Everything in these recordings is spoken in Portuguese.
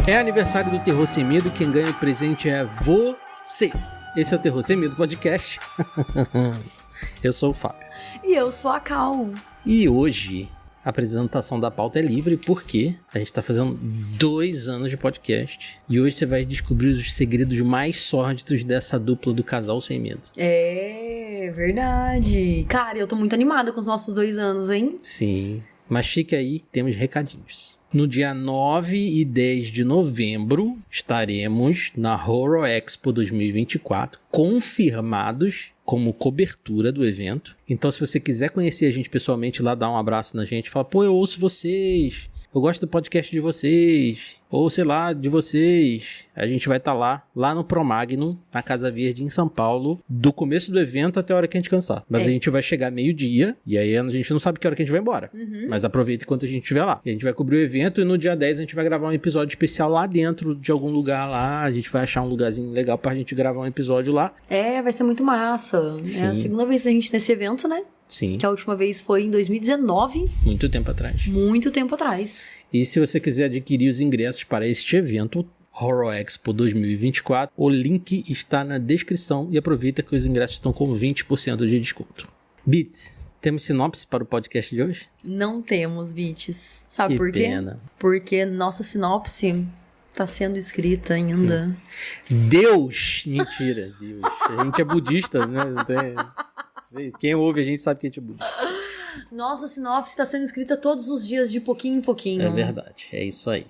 É aniversário do Terror Sem Medo, quem ganha o presente é você. Esse é o Terror Sem Medo Podcast. Eu sou o Fábio. E eu sou a Cal. E hoje a apresentação da pauta é livre porque a gente tá fazendo 2 anos de podcast. E hoje você vai descobrir os segredos mais sórdidos dessa dupla do Casal Sem Medo. É verdade. Cara, eu tô muito animada com os nossos 2 anos, hein? Sim, mas fica aí, temos recadinhos. No dia 9 e 10 de novembro, estaremos na Horror Expo 2024, confirmados como cobertura do evento. Então, se você quiser conhecer a gente pessoalmente lá, dar um abraço na gente, fala, pô, eu ouço vocês, eu gosto do podcast de vocês, ou sei lá, de vocês. A gente vai estar lá no Promagnum, na Casa Verde, em São Paulo, do começo do evento até a hora que a gente cansar. Mas a gente vai chegar meio-dia, e aí a gente não sabe que hora que a gente vai embora. Mas aproveita enquanto a gente estiver lá. E a gente vai cobrir o evento, e no dia 10 a gente vai gravar um episódio especial lá dentro de algum lugar lá. A gente vai achar um lugarzinho legal pra gente gravar um episódio lá. É, vai ser muito massa. Sim. É a segunda vez da gente nesse evento, né? Sim. Que a última vez foi em 2019. Muito tempo atrás. Muito tempo atrás. E se você quiser adquirir os ingressos para este evento, Horror Expo 2024, o link está na descrição e aproveita que os ingressos estão com 20% de desconto. Beats, temos sinopse para o podcast de hoje? Não temos, Beats. Sabe Que por quê? pena. Porque nossa sinopse tá sendo escrita ainda. Deus! Mentira, Deus. A gente é budista, né? Não tem... Quem ouve a gente sabe que a gente é budista. Nossa sinopse tá sendo escrita todos os dias, de pouquinho em pouquinho. É verdade, é isso aí.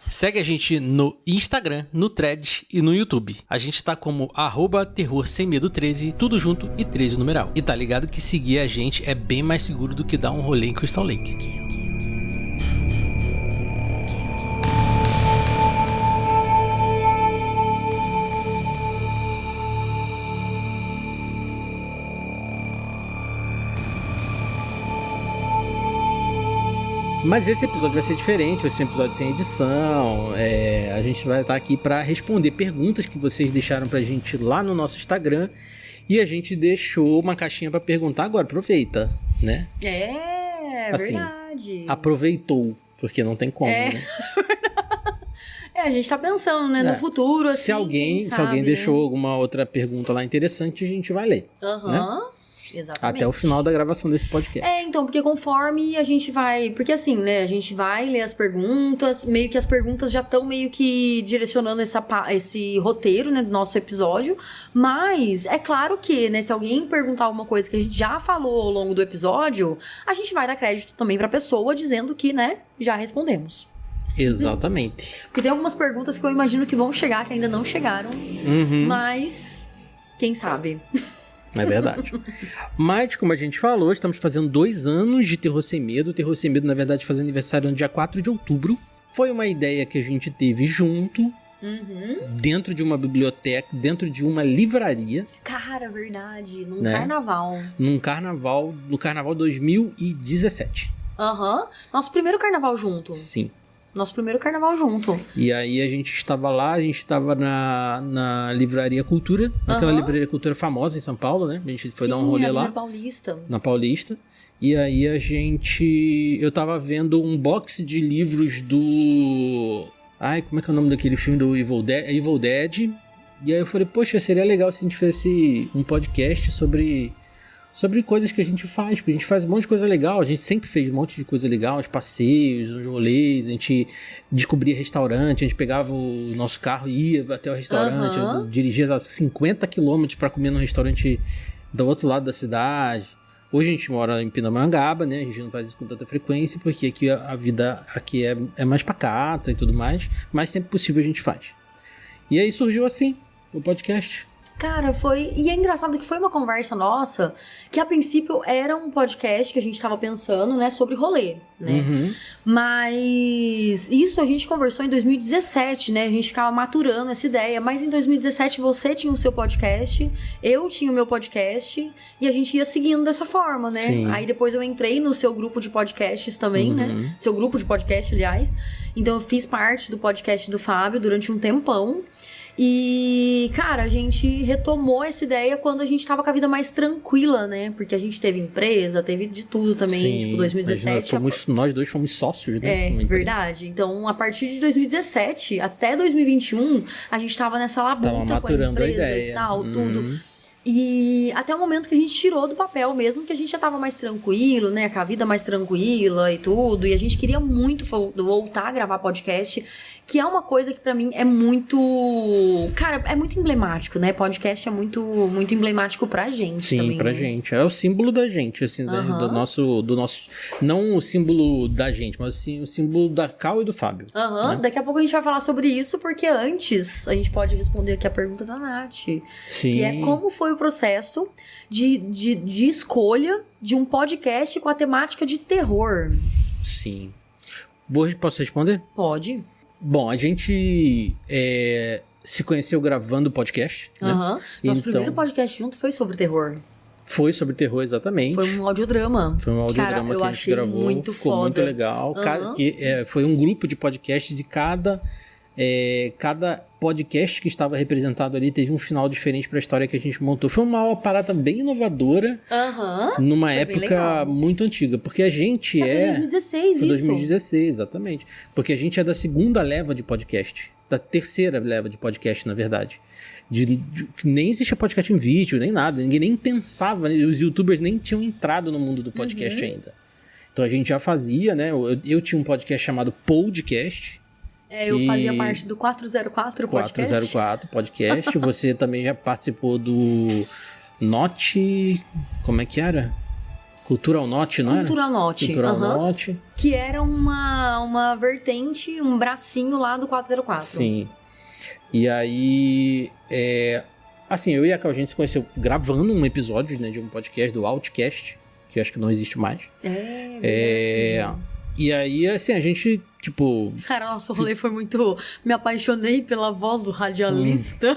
Segue a gente no Instagram, no Threads e no YouTube. A gente tá como @terrorsemmedo13, tudo junto e 13 numeral. E tá ligado que seguir a gente é bem mais seguro do que dar um rolê em Crystal Lake. Mas esse episódio vai ser diferente, vai ser um episódio sem edição. A gente vai estar aqui para responder perguntas que vocês deixaram pra gente lá no nosso Instagram. E a gente deixou uma caixinha para perguntar agora. Aproveita, né? É assim, verdade. Aproveitou, porque não tem como, né? A gente tá pensando, né, no futuro, assim, se alguém deixou alguma outra pergunta lá interessante, a gente vai ler. Né? Exatamente. Até o final da gravação desse podcast. Então, porque conforme a gente vai... Porque assim, né, a gente vai ler as perguntas, meio que as perguntas já estão meio que direcionando esse roteiro, né, do nosso episódio, mas é claro que, né, se alguém perguntar alguma coisa que a gente já falou ao longo do episódio, a gente vai dar crédito também pra pessoa, dizendo que, né, já respondemos. Exatamente. Porque tem algumas perguntas que eu imagino que vão chegar, que ainda não chegaram, mas quem sabe... É verdade. Mas, como a gente falou, estamos fazendo 2 anos de Terror Sem Medo. O Terror Sem Medo, na verdade, faz aniversário no dia 4 de outubro. Foi uma ideia que a gente teve junto, dentro de uma biblioteca, dentro de uma livraria. Cara, verdade. Num né? carnaval. No carnaval 2017. Nosso primeiro carnaval junto. Sim. Nosso primeiro carnaval junto. E aí a gente estava lá, a gente estava na Livraria Cultura, aquela Livraria Cultura famosa em São Paulo, né? A gente foi dar um rolê lá. Na Paulista. E aí eu tava vendo um box de livros do... Ai, como é que é o nome daquele filme do Evil Dead? E aí eu falei, poxa, seria legal se a gente fizesse um podcast sobre coisas que a gente faz, porque a gente faz um monte de coisa legal, a gente sempre fez um monte de coisa legal, os passeios, os rolês, a gente descobria restaurante, a gente pegava o nosso carro e ia até o restaurante, eu dirigia 50 quilômetros para comer num restaurante do outro lado da cidade. Hoje a gente mora em Pindamonhangaba, né, a gente não faz isso com tanta frequência, porque aqui a vida aqui é mais pacata e tudo mais, mas sempre possível a gente faz. E aí surgiu assim, o podcast. Cara, foi... E é engraçado que foi uma conversa nossa, que a princípio era um podcast que a gente tava pensando, né, sobre rolê, né? Mas isso a gente conversou em 2017, né? A gente ficava maturando essa ideia. Mas em 2017 você tinha o seu podcast, eu tinha o meu podcast, e a gente ia seguindo dessa forma, né? Sim. Aí depois eu entrei no seu grupo de podcasts também, né? Seu grupo de podcast, aliás. Então eu fiz parte do podcast do Fábio durante um tempão. E, cara, a gente retomou essa ideia quando a gente tava com a vida mais tranquila, né? Porque a gente teve empresa, teve de tudo também, Sim, tipo, 2017. Nós dois fomos sócios, né? É, verdade. Então, a partir de 2017 até 2021, a gente tava nessa labuta com a empresa e tal, tudo. E até o momento que a gente tirou do papel mesmo, que a gente já tava mais tranquilo, né? Com a vida mais tranquila e tudo. E a gente queria muito voltar a gravar podcast, que é uma coisa que pra mim é muito... Cara, é muito emblemático, né? Podcast é muito, muito emblemático pra gente. Sim, também, pra né? gente. É o símbolo da gente, assim, né? Do nosso... Não o símbolo da gente, mas assim, o símbolo da Cal e do Fábio. Né? Daqui a pouco a gente vai falar sobre isso, porque antes a gente pode responder aqui a pergunta da Nath. Sim. Que é como foi o processo de escolha de um podcast com a temática de terror. Sim. Posso responder? Pode. Bom, a gente se conheceu gravando podcast, né? Nosso primeiro podcast junto foi sobre terror. Foi sobre terror, exatamente. Foi um audiodrama. Cara, que a gente gravou. Muito ficou foda. Muito legal. Foi um grupo de podcasts e cada podcast que estava representado ali teve um final diferente para a história que a gente montou. Foi uma parada bem inovadora numa época muito antiga, porque a gente Foi 2016 foi isso. 2016, exatamente. Porque a gente é da segunda leva de podcast, da terceira leva de podcast, na verdade. Nem existia podcast em vídeo, nem nada, ninguém nem pensava, os youtubers nem tinham entrado no mundo do podcast ainda. Então a gente já fazia, né? Eu tinha um podcast chamado Podcast. Eu fazia parte do 404 podcast. 404 podcast. Você também já participou do Note... Como é que era? Cultural Note, não era? Cultural Note. Cultural Note. Que era uma vertente, um bracinho lá do 404. Sim. E aí... assim, eu e a Cal, a gente se conheceu gravando um episódio, né, de um podcast do Outcast, que eu acho que não existe mais. E aí, assim, a gente, tipo... Cara, nosso rolê foi muito... Me apaixonei pela voz do radialista.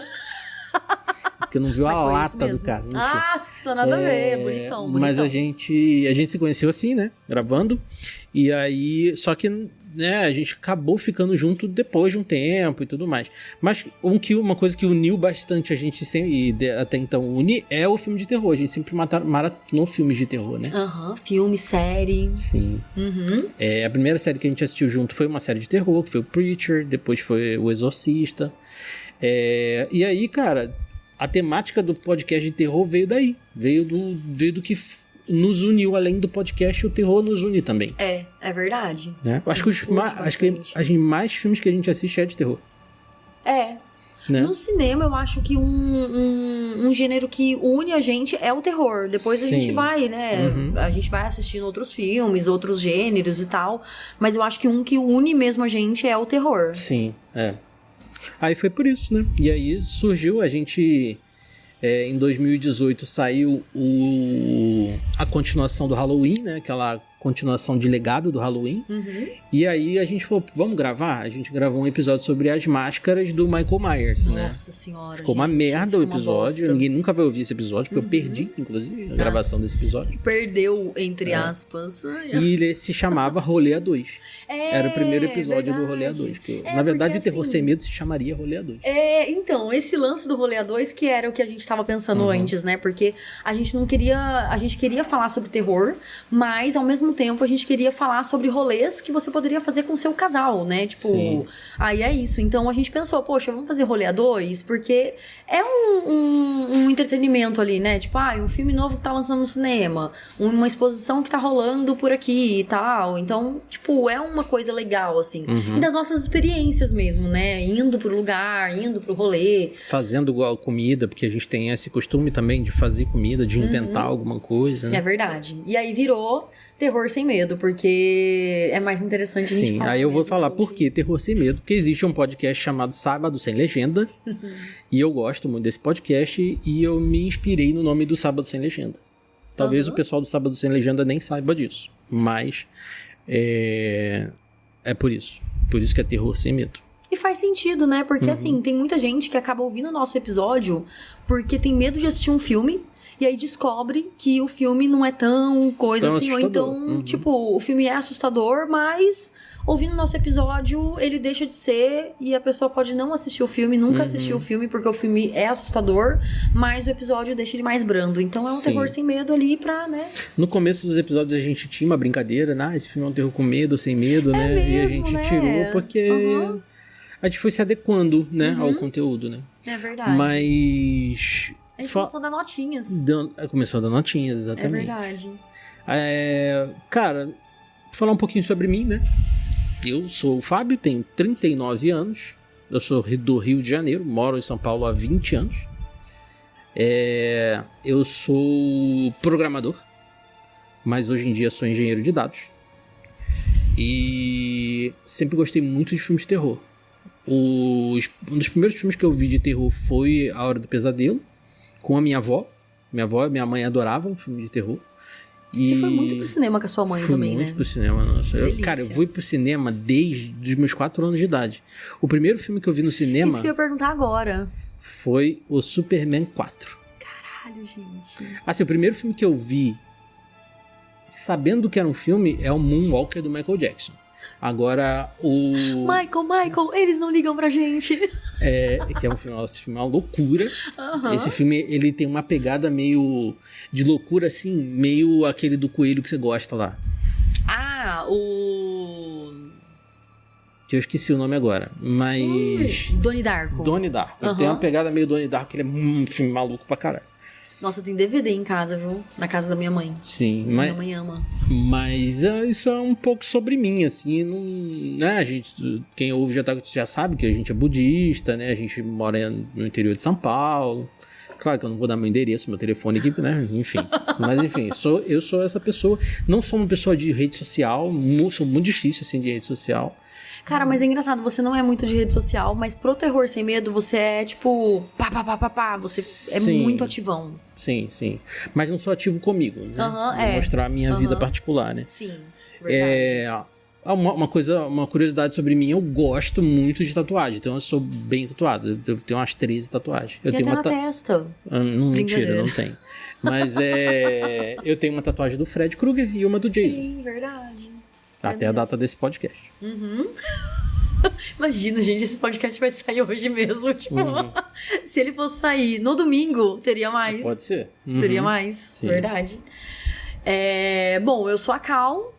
Porque não viu a lata do cara. Nossa, nada a ver. Bonitão. Mas a gente se conheceu assim, né? Gravando. E aí... Só que, né? A gente acabou ficando junto depois de um tempo e tudo mais. Mas uma coisa que uniu bastante a gente sempre, e até então une, é o filme de terror. A gente sempre maratonou filmes de terror, né? Filme, série. Sim. A primeira série que a gente assistiu junto foi uma série de terror, que foi o Preacher. Depois foi o Exorcista. E aí, cara... A temática do podcast de terror veio daí. Veio do que nos uniu. Além do podcast, o terror nos une também. É verdade. Né? Acho que as mais filmes que a gente assiste é de terror. Né? No cinema, eu acho que um gênero que une a gente é o terror. Depois a gente vai, né? A gente vai assistindo outros filmes, outros gêneros e tal. Mas eu acho que um que une mesmo a gente é o terror. Sim, Aí foi por isso, né? E aí surgiu, a gente... em 2018 saiu a continuação do Halloween, né? Aquela continuação de legado do Halloween. E aí a gente falou, vamos gravar? A gente gravou um episódio sobre as máscaras do Michael Myers, né? Nossa senhora, ficou uma merda o episódio. Ninguém nunca vai ouvir esse episódio, porque eu perdi, inclusive, a gravação desse episódio. Perdeu, entre aspas. E ele se chamava Rolê A2. Era o primeiro episódio do Rolê A2. Que, na verdade, o Terror Sem Medo se chamaria Rolê A2. Então, esse lance do Rolê A2 que era o que a gente tava pensando antes, né? Porque a gente não queria... A gente queria falar sobre terror, mas ao mesmo tempo a gente queria falar sobre rolês que você poderia fazer com o seu casal, né? Tipo, aí é isso. Então a gente pensou, poxa, vamos fazer Rolê A2, porque é um entretenimento ali, né? Tipo, um filme novo que tá lançando no cinema, uma exposição que tá rolando por aqui e tal. Então, tipo, é uma coisa legal, assim. E das nossas experiências mesmo, né? Indo pro lugar, indo pro rolê. Fazendo igual comida, porque a gente tem esse costume também de fazer comida, de inventar alguma coisa, né? É verdade. E aí virou Terror Sem Medo, porque é mais interessante a gente falar. Aí eu vou falar por que Terror Sem Medo, porque existe um podcast chamado Sábado Sem Legenda, e eu gosto muito desse podcast, e eu me inspirei no nome do Sábado Sem Legenda. Talvez o pessoal do Sábado Sem Legenda nem saiba disso, mas é por isso. Por isso que é Terror Sem Medo. E faz sentido, né? Porque assim, tem muita gente que acaba ouvindo o nosso episódio porque tem medo de assistir um filme e aí descobre que o filme não é tão coisa Tão assim, ou assustador. então, tipo, o filme é assustador, mas ouvindo o nosso episódio, ele deixa de ser, e a pessoa pode não assistir o filme, nunca assistir o filme, porque o filme é assustador, mas o episódio deixa ele mais brando. Então é um terror sem medo ali pra, né? No começo dos episódios a gente tinha uma brincadeira, né? Esse filme é um terror com medo, sem medo, né? Mesmo, e a gente tirou porque a gente foi se adequando, né, ao conteúdo, né? É verdade. Mas... A gente começou a dar notinhas. Começou a dar notinhas, exatamente. É verdade. Cara, vou falar um pouquinho sobre mim, né? Eu sou o Fábio, tenho 39 anos. Eu sou do Rio de Janeiro, moro em São Paulo há 20 anos. Eu sou programador, mas hoje em dia sou engenheiro de dados. E sempre gostei muito de filmes de terror. Um dos primeiros filmes que eu vi de terror foi A Hora do Pesadelo, com a minha avó. Minha mãe adorava um filme de terror. Você foi muito pro cinema com a sua mãe também, né? Fui muito pro cinema, nossa. Eu fui pro cinema desde os meus 4 anos de idade. O primeiro filme que eu vi no cinema... Isso que eu ia perguntar agora. Foi o Superman 4. Caralho, gente. Assim, o primeiro filme que eu vi, sabendo que era um filme, é o Moonwalker do Michael Jackson. Agora, Michael, eles não ligam pra gente. Que é um filme, uma loucura. Esse filme, ele tem uma pegada meio de loucura, assim, meio aquele do coelho que você gosta lá. Que eu esqueci o nome agora, mas... Donnie Darko. Donnie Darko. Tem uma pegada meio Donnie Darko, que ele é um filme maluco pra caralho. Nossa, tem DVD em casa, viu? Na casa da minha mãe. Sim, minha mãe ama. Mas isso é um pouco sobre mim, assim, né? A gente, quem ouve já sabe que a gente é budista, né? A gente mora no interior de São Paulo. Claro que eu não vou dar meu endereço, meu telefone aqui, né? Enfim. Mas enfim, eu sou essa pessoa. Não sou uma pessoa de rede social, sou muito difícil, assim, de rede social. Cara, mas é engraçado, você não é muito de rede social, mas pro terror sem medo, você é tipo... Você é muito ativão. Sim. Mas não sou ativo comigo, né? Vou mostrar a minha vida particular, né? Sim, verdade. Uma curiosidade sobre mim, eu gosto muito de tatuagem, então eu sou bem tatuado. Eu tenho umas 13 tatuagens. Eu tenho até na testa. Mentira, não tem. Mas eu tenho uma tatuagem do Fred Krueger e uma do Jason. Sim, verdade. Até a data desse podcast. Imagina, gente, esse podcast vai sair hoje mesmo. Tipo, se ele fosse sair no domingo, teria mais. Pode ser. Teria mais, sim. Verdade. Bom, eu sou a Cal.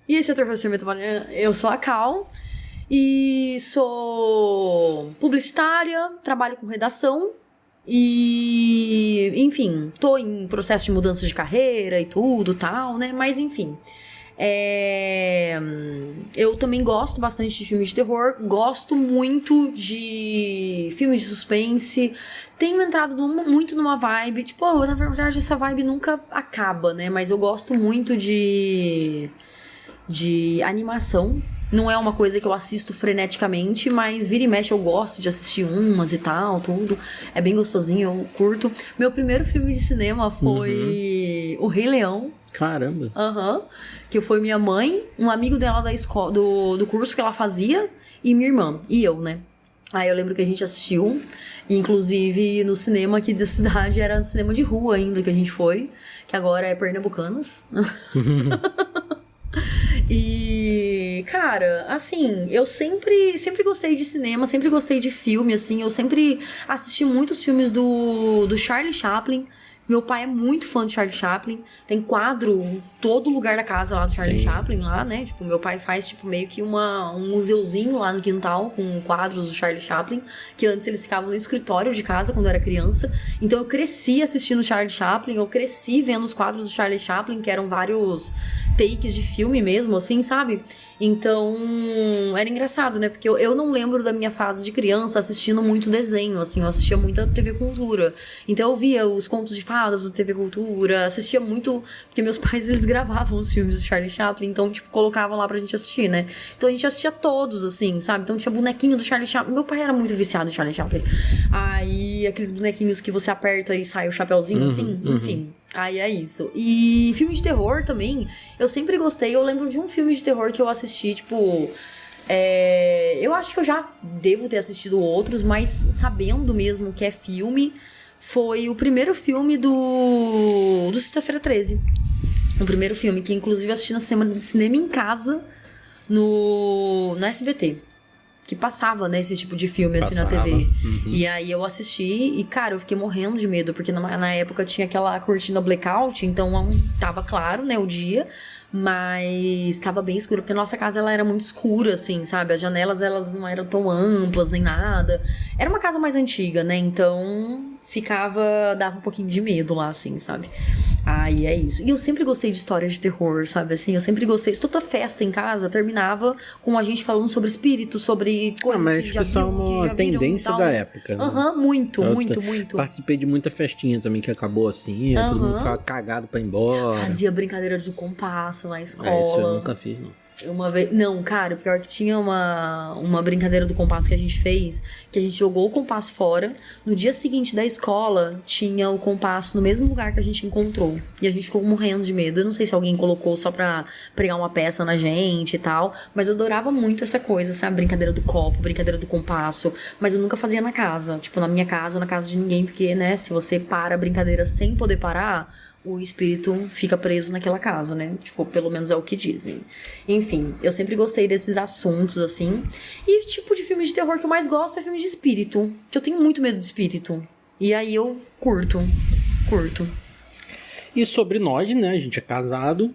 E esse é o Terror Sem Medo. Eu sou a Cal. E sou publicitária, trabalho com redação. E, enfim, tô em processo de mudança de carreira e tudo, tal, né? Mas, enfim... Eu também gosto bastante de filmes de terror, gosto muito de filmes de suspense, tenho entrado muito numa vibe, tipo, na verdade essa vibe nunca acaba, né, mas eu gosto muito de animação. Não é uma coisa que eu assisto freneticamente, mas vira e mexe eu gosto de assistir umas e tal, tudo. É bem gostosinho, eu curto. Meu primeiro filme de cinema foi O Rei Leão. Caramba! Que foi minha mãe, um amigo dela da escola, do curso que ela fazia, e minha irmã, e eu, né? Aí eu lembro que a gente assistiu, inclusive no cinema aqui da cidade, era no cinema de rua ainda que a gente foi, que agora é Pernambucanas. E, cara, assim, eu sempre gostei de cinema, sempre gostei de filme, assim, eu sempre assisti muitos filmes do Charlie Chaplin. Meu pai é muito fã de Charlie Chaplin, tem quadro em todo lugar da casa lá do Charlie Chaplin, lá, né? Tipo, meu pai faz, tipo, meio que um museuzinho lá no quintal com quadros do Charlie Chaplin, que antes eles ficavam no escritório de casa quando eu era criança. Então eu cresci assistindo Charlie Chaplin, eu cresci vendo os quadros do Charlie Chaplin, que eram vários takes de filme mesmo, assim, sabe? Então, era engraçado, né? Porque eu não lembro da minha fase de criança assistindo muito desenho, assim. Eu assistia muita TV Cultura. Então, eu via os contos de fadas da TV Cultura. Assistia muito... Porque meus pais, eles gravavam os filmes do Charlie Chaplin. Então, tipo, colocavam lá pra gente assistir, né? Então, a gente assistia todos, assim, sabe? Então, tinha bonequinho do Charlie Chaplin. Meu pai era muito viciado em Charlie Chaplin. Aí, aqueles bonequinhos que você aperta e sai o chapéuzinho, assim. Enfim. Aí é isso. E filme de terror também, eu sempre gostei. Eu lembro de um filme de terror que eu assisti, tipo... eu acho que eu já devo ter assistido outros, mas sabendo mesmo que é filme, foi o primeiro filme do Sexta-feira 13. O primeiro filme, que inclusive eu assisti na semana de cinema em casa, no SBT. Que passava, né, esse tipo de filme assim na TV. Uhum. E aí eu assisti e, cara, eu fiquei morrendo de medo, porque na época tinha aquela cortina blackout, então tava claro, né, o dia, mas tava bem escuro, porque a nossa casa ela era muito escura, assim, sabe? As janelas, elas não eram tão amplas nem nada. Era uma casa mais antiga, né, então dava um pouquinho de medo lá, assim, sabe? Aí é isso. E eu sempre gostei de histórias de terror, sabe? Assim, eu sempre gostei. Toda festa em casa terminava com a gente falando sobre espíritos, sobre coisas mas que já viram, é uma tendência da época. Né? Muito. Participei de muita festinha também que acabou assim, todo mundo ficava cagado pra ir embora. Fazia brincadeira do compasso na escola. Isso eu nunca fiz, não. Uma vez... Não, cara, pior que tinha uma brincadeira do compasso que a gente fez, que a gente jogou o compasso fora. No dia seguinte da escola, tinha o compasso no mesmo lugar que a gente encontrou. E a gente ficou morrendo de medo. Eu não sei se alguém colocou só pra pregar uma peça na gente e tal, mas eu adorava muito essa coisa, sabe? Brincadeira do copo, brincadeira do compasso. Mas eu nunca fazia na casa. Tipo, na minha casa ou na casa de ninguém, porque, né, se você para a brincadeira sem poder parar, o espírito fica preso naquela casa, né? Tipo, pelo menos é o que dizem. Enfim, eu sempre gostei desses assuntos, assim. E o tipo de filme de terror que eu mais gosto é filme de espírito. Que eu tenho muito medo de espírito. E aí eu curto. E sobre nós, né? A gente é casado.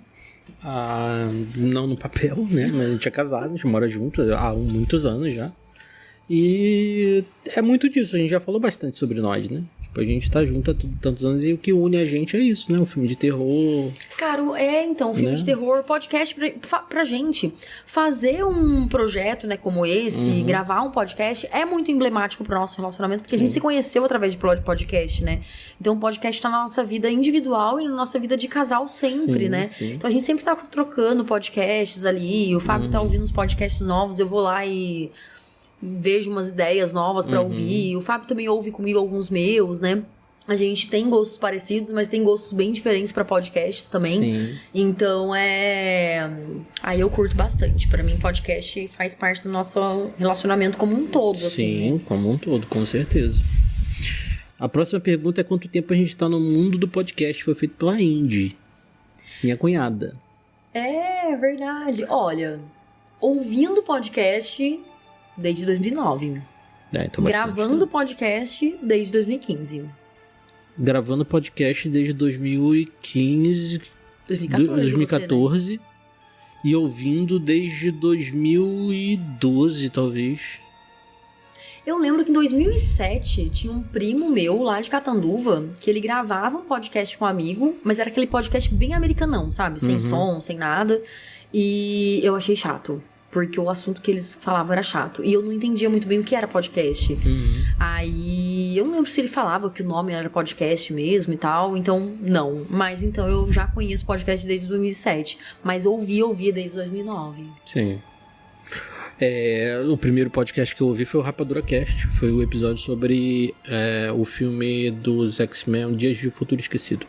Não no papel, né? Mas a gente é casado, a gente mora junto há muitos anos já. E é muito disso, a gente já falou bastante sobre nós, né? Tipo, a gente tá junto há tantos anos e o que une a gente é isso, né? Um filme de terror. Cara, filme, né? De terror, podcast pra gente. Fazer um projeto, né, como esse, gravar um podcast, é muito emblemático pro nosso relacionamento, porque a gente se conheceu através de podcast, né? Então o podcast tá na nossa vida individual e na nossa vida de casal sempre, né? Sim. Então a gente sempre tá trocando podcasts ali, o Fábio tá ouvindo uns podcasts novos, eu vou lá e vejo umas ideias novas pra ouvir. O Fábio também ouve comigo alguns meus, né? A gente tem gostos parecidos, mas tem gostos bem diferentes pra podcasts também. Sim. Então aí eu curto bastante. Pra mim, podcast faz parte do nosso relacionamento como um todo. Sim, assim, né? Como um todo, com certeza. A próxima pergunta é quanto tempo a gente tá no mundo do podcast. Foi feito pela Indy, minha cunhada. É verdade. Olha, ouvindo podcast desde 2009. Então gravando podcast desde 2015. Gravando podcast desde 2015. 2014. Você, né? E ouvindo desde 2012, talvez. Eu lembro que em 2007 tinha um primo meu lá de Catanduva que ele gravava um podcast com um amigo, mas era aquele podcast bem americanão, sabe? Sem som, sem nada. E eu achei chato. Porque o assunto que eles falavam era chato. E eu não entendia muito bem o que era podcast. Aí, eu não lembro se ele falava que o nome era podcast mesmo e tal. Então, não. Mas, então, eu já conheço podcast desde 2007. Mas ouvia desde 2009. Sim. O primeiro podcast que eu ouvi foi o Rapadura Cast. Foi o episódio sobre o filme dos X-Men, Dias de Futuro Esquecido.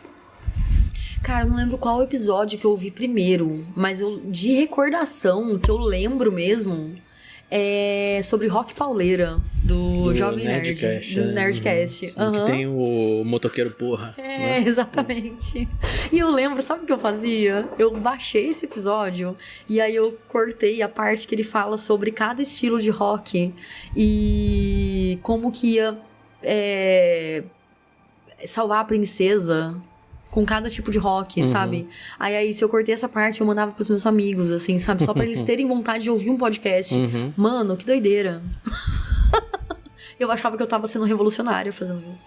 Cara, eu não lembro qual episódio que eu ouvi primeiro, mas de recordação, que eu lembro mesmo, é sobre Rock Pauleira, do Jovem Nerdcast. Do Nerdcast. Que tem o motoqueiro porra. Né? Exatamente. E eu lembro, sabe o que eu fazia? Eu baixei esse episódio e aí eu cortei a parte que ele fala sobre cada estilo de rock e como que ia salvar a princesa com cada tipo de rock, sabe? Aí, se eu cortei essa parte, eu mandava pros meus amigos, assim, sabe? Só pra eles terem vontade de ouvir um podcast. Mano, que doideira. Eu achava que eu tava sendo revolucionária fazendo isso.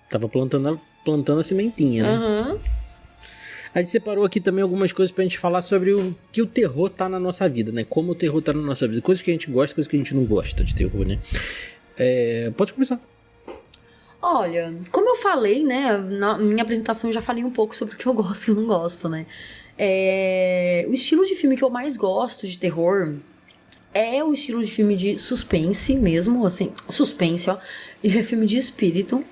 Tava plantando a sementinha, né? A gente separou aqui também algumas coisas pra gente falar sobre o que o terror tá na nossa vida, né? Como o terror tá na nossa vida. Coisas que a gente gosta, coisas que a gente não gosta de terror, né? Pode começar. Olha, como eu falei, né, na minha apresentação eu já falei um pouco sobre o que eu gosto e o que eu não gosto, né. O estilo de filme que eu mais gosto de terror é o estilo de filme de suspense mesmo, assim, suspense, ó, e filme de espírito,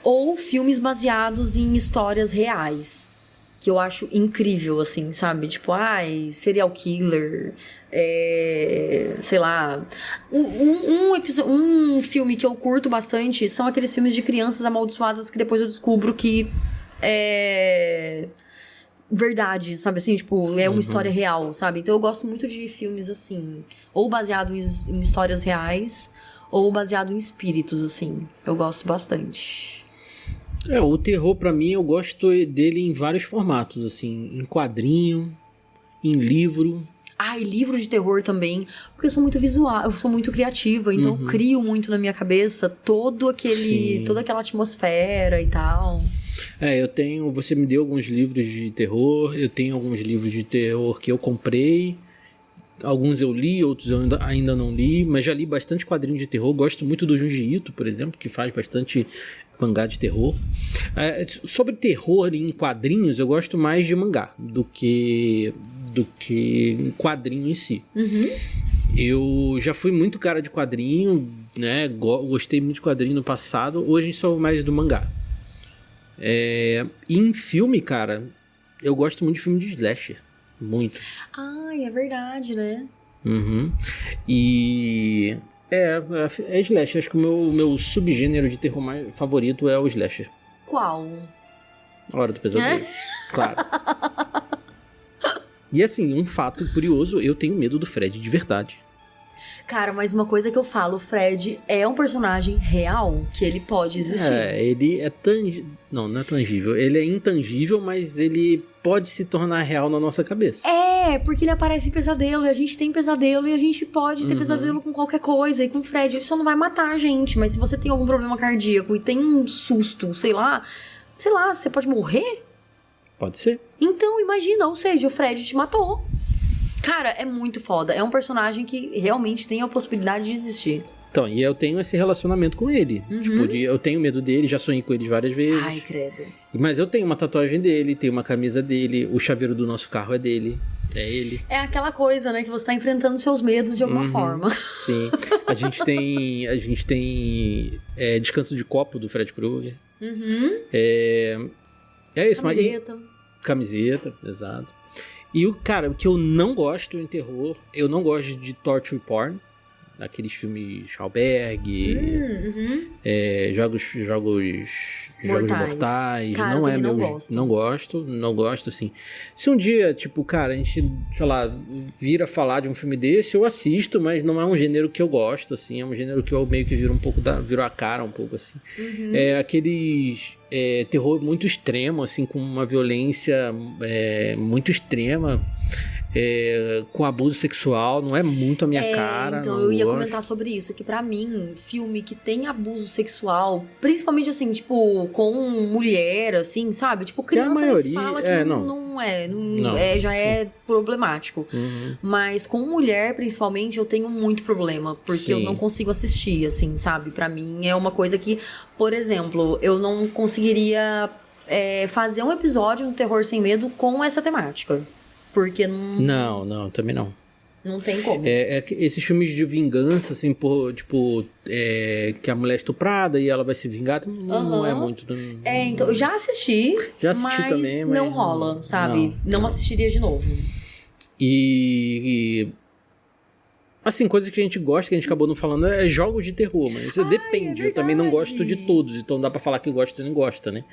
ou filmes baseados em histórias reais. que eu acho incrível, assim, sabe? Tipo, serial killer, sei lá. Um filme que eu curto bastante são aqueles filmes de crianças amaldiçoadas que depois eu descubro que é verdade, sabe assim? Tipo, é uma história real, sabe? Então eu gosto muito de filmes assim, ou baseado em histórias reais, ou baseado em espíritos, assim. Eu gosto bastante. O terror pra mim, eu gosto dele em vários formatos, assim, em quadrinho, em livro. E livro de terror também, porque eu sou muito visual, eu sou muito criativa, então eu crio muito na minha cabeça toda aquela atmosfera e tal. Você me deu alguns livros de terror, eu tenho alguns livros de terror que eu comprei, alguns eu li, outros eu ainda não li, mas já li bastante quadrinhos de terror, gosto muito do Junji Ito, por exemplo, que faz bastante mangá de terror. Sobre terror em quadrinhos, eu gosto mais de mangá do que quadrinho em si. Eu já fui muito cara de quadrinho, né? Gostei muito de quadrinho no passado, hoje sou mais do mangá. Em filme, cara, eu gosto muito de filme de slasher. Muito. É verdade, né? E... É slasher. Acho que o meu subgênero de terror mais favorito é o slasher. Qual? A Hora do Pesadelo. Claro. E assim, um fato curioso, eu tenho medo do Fred de verdade. Cara, mas uma coisa que eu falo, o Fred é um personagem real, que ele pode existir. Ele é não é tangível. Ele é intangível, mas ele pode se tornar real na nossa cabeça. Porque ele aparece em pesadelo, e a gente tem pesadelo, e a gente pode ter pesadelo com qualquer coisa. E com o Fred, ele só não vai matar a gente, mas se você tem algum problema cardíaco e tem um susto, sei lá, você pode morrer? Pode ser. Então, imagina, ou seja, o Fred te matou. Cara, é muito foda. É um personagem que realmente tem a possibilidade de existir. Então, e eu tenho esse relacionamento com ele. Tipo, eu tenho medo dele, já sonhei com ele várias vezes. Ai, credo. Mas eu tenho uma tatuagem dele, tenho uma camisa dele, o chaveiro do nosso carro é dele. É ele. É aquela coisa, né? Que você tá enfrentando seus medos de alguma forma. Sim. A gente tem Descanso de Copo, do Fred Krueger. É isso. Camiseta, exato. E o que eu não gosto em terror, eu não gosto de torture porn. Aqueles filmes Schauberg, jogos mortais. Cara, não é meu. Gosto. Não gosto, assim. Se um dia, tipo, cara, a gente, sei lá, vira falar de um filme desse, eu assisto, mas não é um gênero que eu gosto, assim. É um gênero que eu meio que viro a cara um pouco, assim. É aqueles terror muito extremo, assim, com uma violência muito extrema. Com abuso sexual, não é muito a minha cara. Então, eu ia comentar sobre isso, que pra mim, filme que tem abuso sexual, principalmente assim, tipo, com mulher, assim, sabe? Tipo, criança, a maioria, se fala que já é problemático. Mas com mulher, principalmente, eu tenho muito problema, porque eu não consigo assistir, assim, sabe? Pra mim é uma coisa que, por exemplo, eu não conseguiria fazer um episódio no Terror Sem Medo com essa temática. Porque não... Não, também não. Não tem como. Esses filmes de vingança, assim, tipo, que a mulher é estuprada e ela vai se vingar, não é muito... Então, eu já assisti mas também, não rola, sabe? Não assistiria de novo. Assim, coisas que a gente gosta, que a gente acabou não falando, é jogos de terror, mas depende. Eu também não gosto de todos, então dá pra falar que gosta e não gosta, né?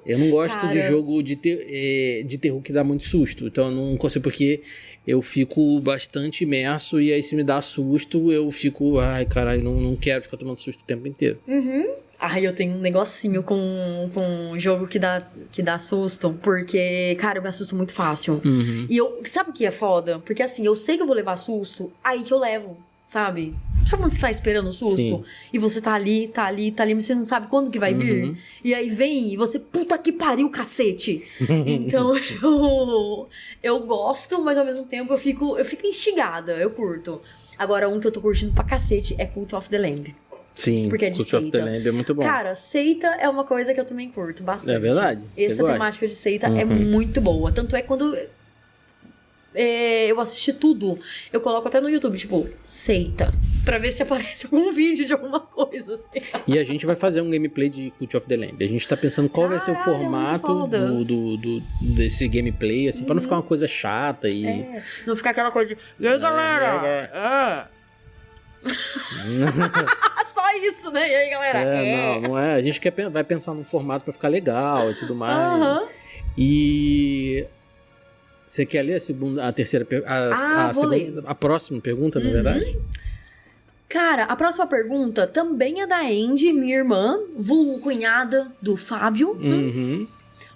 Eu não gosto de jogo de terror que dá muito susto, então eu não consigo, porque eu fico bastante imerso e aí se me dá susto, eu fico, ai caralho, não quero ficar tomando susto o tempo inteiro. Eu tenho um negocinho com um jogo que dá susto, porque, cara, eu me assusto muito fácil. E sabe o que é foda? Porque assim, eu sei que eu vou levar susto, aí que eu levo, sabe? Sabe quando você tá esperando o susto? Sim. E você tá ali, mas você não sabe quando que vai vir? E aí vem e você, puta que pariu, cacete! Então, eu gosto, mas ao mesmo tempo eu fico instigada, eu curto. Agora, um que eu tô curtindo pra cacete é Cult of the Lamb. Sim, porque é de seita. Cult of the Lamb é muito bom. Cara, seita é uma coisa que eu também curto bastante. É verdade. Essa temática de seita é muito boa. Tanto é quando eu assisti tudo, eu coloco até no YouTube, tipo, seita. Pra ver se aparece algum vídeo de alguma coisa. E a gente vai fazer um gameplay de Cult of the Lamb. A gente tá pensando qual vai ser o formato desse gameplay, assim, pra não ficar uma coisa chata e... não ficar aquela coisa de... E aí, galera? Só isso, né? E aí, galera? Não é. A gente vai pensar num formato pra ficar legal e tudo mais. E... Você quer ler a terceira pergunta? A próxima pergunta, na verdade? Cara, a próxima pergunta também é da Andy, minha irmã, vulgo cunhada do Fábio.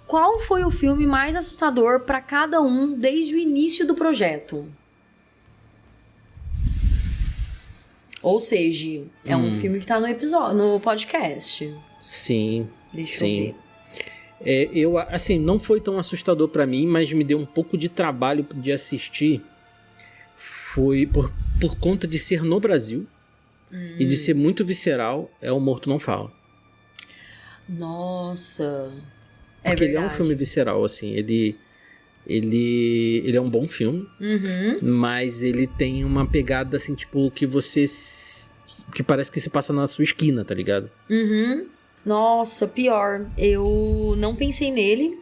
Qual foi o filme mais assustador pra cada um desde o início do projeto? Ou seja, é um filme que tá no podcast. Sim. Deixa eu ver. Assim, não foi tão assustador pra mim, mas me deu um pouco de trabalho de assistir. Foi por conta de ser no Brasil e de ser muito visceral, O Morto Não Fala. Nossa, porque ele é um filme visceral, assim, ele é um bom filme, mas ele tem uma pegada, assim, tipo, que parece que se passa na sua esquina, tá ligado? Nossa, pior. Eu não pensei nele.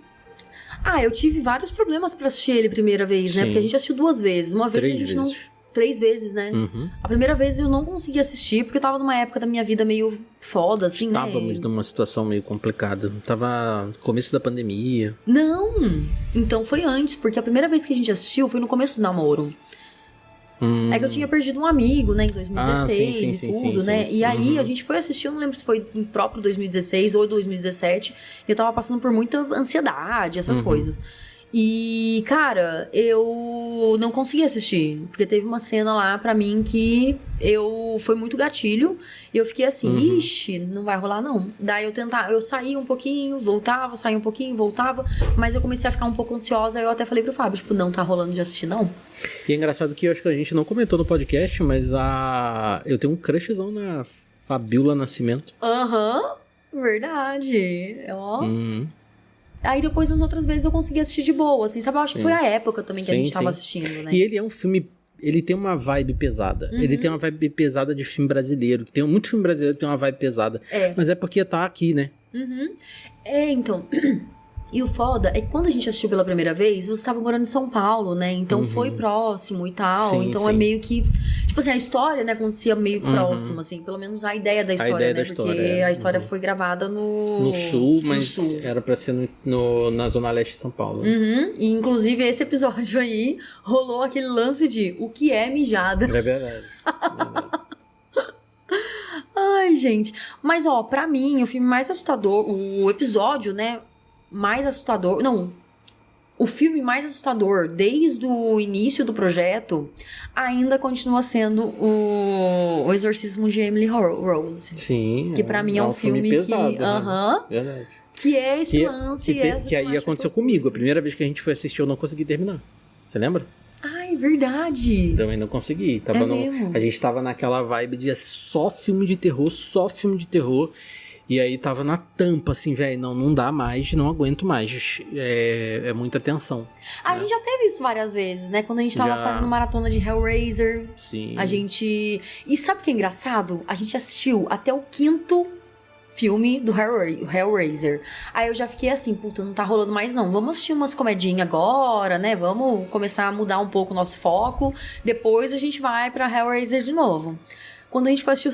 Eu tive vários problemas pra assistir ele a primeira vez, né? Porque a gente assistiu 2 vezes. Uma vez 3 vezes, né? A primeira vez eu não consegui assistir, porque eu tava numa época da minha vida meio foda, assim, Estávamos numa situação meio complicada. Tava no começo da pandemia. Não! Então foi antes, porque a primeira vez que a gente assistiu foi no começo do namoro. É que eu tinha perdido um amigo, né, em 2016 e tudo, né? E aí a gente foi assistir, eu não lembro se foi em próprio 2016 ou 2017. E eu tava passando por muita ansiedade, essas coisas. E, cara, eu não consegui assistir. Porque teve uma cena lá pra mim que foi muito gatilho. E eu fiquei assim, ixi, não vai rolar não. Daí eu saía um pouquinho, voltava, saía um pouquinho, voltava. Mas eu comecei a ficar um pouco ansiosa. Aí eu até falei pro Fábio, tipo, não tá rolando de assistir não. E é engraçado que eu acho que a gente não comentou no podcast, mas eu tenho um crushzão na Fabiola Nascimento. Verdade. Aí depois, nas outras vezes, eu consegui assistir de boa, assim, sabe? Eu acho que foi a época também que a gente tava assistindo, né? E ele é um filme... Ele tem uma vibe pesada. Ele tem uma vibe pesada de filme brasileiro. Tem muito filme brasileiro que tem uma vibe pesada. Mas é porque tá aqui, né? Então... E o foda é que quando a gente assistiu pela primeira vez, você estava morando em São Paulo, né? Então foi próximo e tal. Então é meio que... Tipo assim, a história, né, acontecia meio próximo, assim. Pelo menos a ideia da história, né? Porque a história foi gravada no Sul, mas era pra ser na Zona Leste de São Paulo. E inclusive esse episódio aí rolou aquele lance de o que é mijada. É verdade. Ai, gente. Mas, ó, pra mim, o filme mais assustador... O episódio, né... mais assustador... Não, o filme mais assustador desde o início do projeto ainda continua sendo o Exorcismo de Emily Rose. Sim. Que pra mim é um filme pesado, que... Verdade. Que é esse lance... Que aí aconteceu comigo. A primeira vez que a gente foi assistir, eu não consegui terminar. Você lembra? Ai, verdade. Também não consegui. A gente tava naquela vibe de só filme de terror. E aí tava na tampa, assim, velho, não dá mais, não aguento mais. É muita tensão. A gente já teve isso várias vezes, né? Quando a gente tava fazendo maratona de Hellraiser. Sim. A gente... E sabe o que é engraçado? A gente assistiu até o 5º filme do Hellraiser. Aí eu já fiquei assim, puta, não tá rolando mais não. Vamos assistir umas comedinhas agora, né? Vamos começar a mudar um pouco o nosso foco. Depois a gente vai pra Hellraiser de novo. Quando a gente foi assistir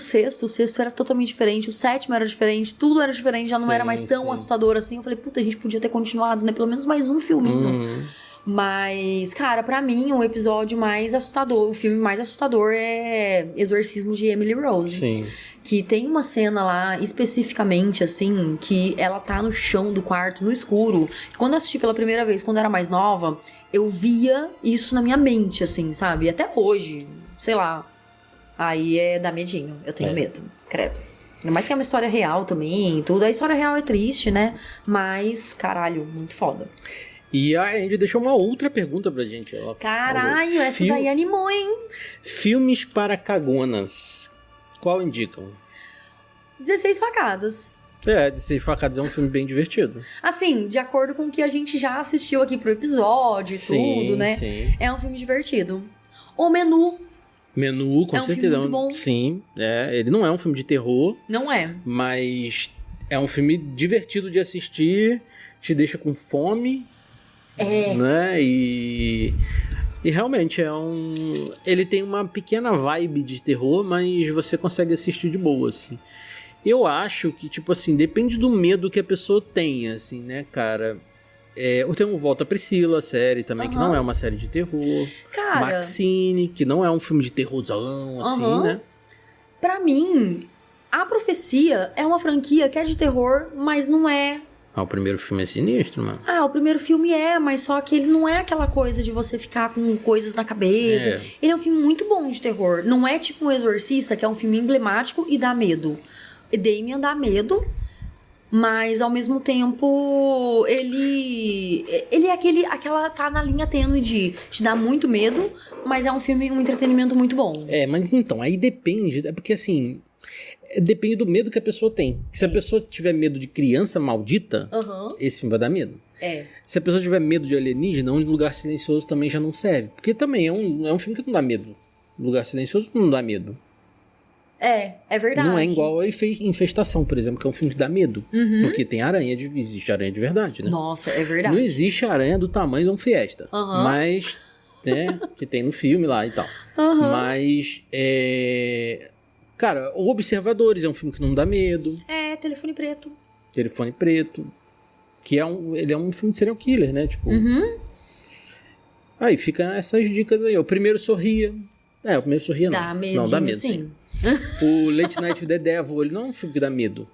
o sexto era totalmente diferente, o 7º era diferente, tudo era diferente, já não era mais tão assustador assim. Eu falei, puta, a gente podia ter continuado, né? Pelo menos mais um filminho. Mas, cara, pra mim, o episódio mais assustador, o filme mais assustador é Exorcismo de Emily Rose. Sim. Que tem uma cena lá, especificamente, assim, que ela tá no chão do quarto, no escuro. Quando eu assisti pela primeira vez, quando eu era mais nova, eu via isso na minha mente, assim, sabe? E até hoje, sei lá... Aí dá medinho, eu tenho medo, credo. Ainda mais que é uma história real também, tudo. A história real é triste, né? Mas, caralho, muito foda. E a Andy deixou uma outra pergunta pra gente. Caralho, essa daí animou, hein? Filmes para cagonas. Qual indicam? 16 Facadas. 16 Facadas é um filme bem divertido. Assim, de acordo com o que a gente já assistiu aqui pro episódio e tudo, né? Sim. É um filme divertido. O Menu. Menu, com certeza. Filme muito bom. Sim, ele não é um filme de terror. Não é. Mas é um filme divertido de assistir, te deixa com fome. Né? E realmente ele tem uma pequena vibe de terror, mas você consegue assistir de boa, assim. Eu acho que, tipo assim, depende do medo que a pessoa tem, assim, né, cara? Eu tenho Volta Priscila, a série também, que não é uma série de terror. Cara... Maxine, que não é um filme de terrorzão, assim, né? Pra mim, A Profecia é uma franquia que é de terror, mas não é... O primeiro filme é sinistro, mano. O primeiro filme mas só que ele não é aquela coisa de você ficar com coisas na cabeça. Ele é um filme muito bom de terror. Não é tipo um Exorcista, que é um filme emblemático e dá medo. Damien dá medo, mas ao mesmo tempo ele é aquela tá na linha tênue de te dar muito medo, mas é um filme, um entretenimento muito bom. Mas então, aí depende, porque assim, depende do medo que a pessoa tem. Se a pessoa tiver medo de criança maldita, esse filme vai dar medo. Se a pessoa tiver medo de alienígena, Um Lugar Silencioso também já não serve, porque também é um filme que não dá medo. Lugar Silencioso não dá medo. É verdade. Não é igual a Infestação, por exemplo, que é um filme que dá medo. Porque tem existe aranha de verdade, né? Nossa, é verdade. Não existe aranha do tamanho de um Fiesta. Mas, né, que tem no filme lá e tal. Mas, cara, O Observadores é um filme que não dá medo. Telefone Preto. Telefone Preto. Que ele é um filme de serial killer, né? Tipo... Aí fica essas dicas aí. O Primeiro Sorria. O Primeiro Sorria não. Não, dá medo, sim. O Late Night with the Devil, ele não é um filme que dá medo.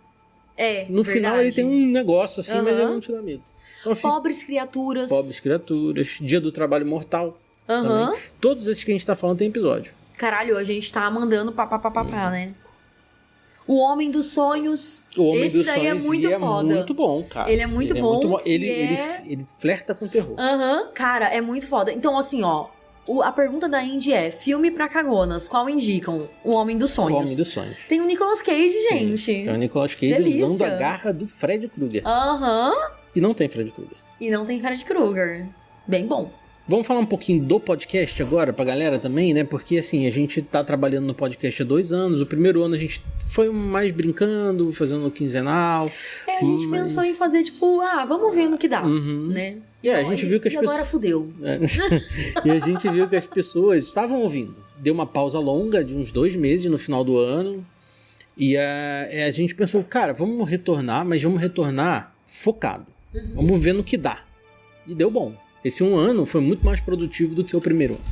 No final ele tem um negócio assim, mas ele não te dá medo. Então, Pobres Criaturas. Dia do Trabalho Mortal. Também. Todos esses que a gente tá falando tem episódio. Caralho, a gente tá mandando papapá, né? O Homem dos Sonhos. Esse daí é muito foda. É muito bom, cara. Ele é muito bom. Ele flerta com terror. Cara, é muito foda. Então, assim, a pergunta da Indy é: filme pra cagonas, qual indicam? O Homem dos Sonhos. O Homem dos Sonhos. Tem o Nicolas Cage, gente. Tem o Nicolas Cage usando a garra do Fred Krueger. E não tem Fred Krueger. Bem bom. Vamos falar um pouquinho do podcast agora pra galera também, né? Porque assim, a gente tá trabalhando no podcast há 2 anos. O primeiro ano a gente foi mais brincando, fazendo quinzenal. A gente pensou em fazer tipo, vamos ver no que dá, né? A gente viu que as pessoas... agora fudeu. E a gente viu que as pessoas estavam ouvindo. Deu uma pausa longa de uns 2 meses no final do ano. E a gente pensou, cara, vamos retornar, mas vamos retornar focado. Vamos ver no que dá. E deu bom. Esse 1 ano foi muito mais produtivo do que o primeiro ano.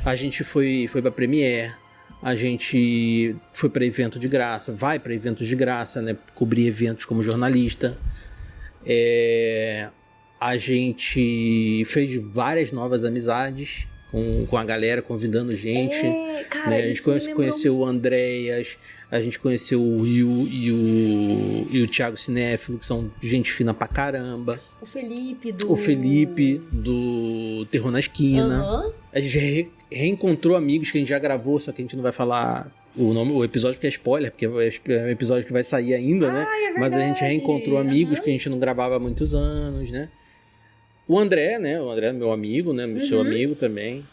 A gente foi pra Premiere, a gente foi pra evento de graça, vai pra eventos de graça, né? Cobrir eventos como jornalista. A gente fez várias novas amizades com a galera, convidando gente. Cara, né? A gente conheceu o Andréas, a gente conheceu o Will e o Thiago Cinéfilo, que são gente fina pra caramba. O Felipe do Terror na Esquina. A gente reencontrou amigos que a gente já gravou, só que a gente não vai falar o episódio porque é spoiler, porque é um episódio que vai sair ainda, né? Mas a gente reencontrou amigos que a gente não gravava há muitos anos, né? O André, né? O André é meu amigo, né? Seu amigo também.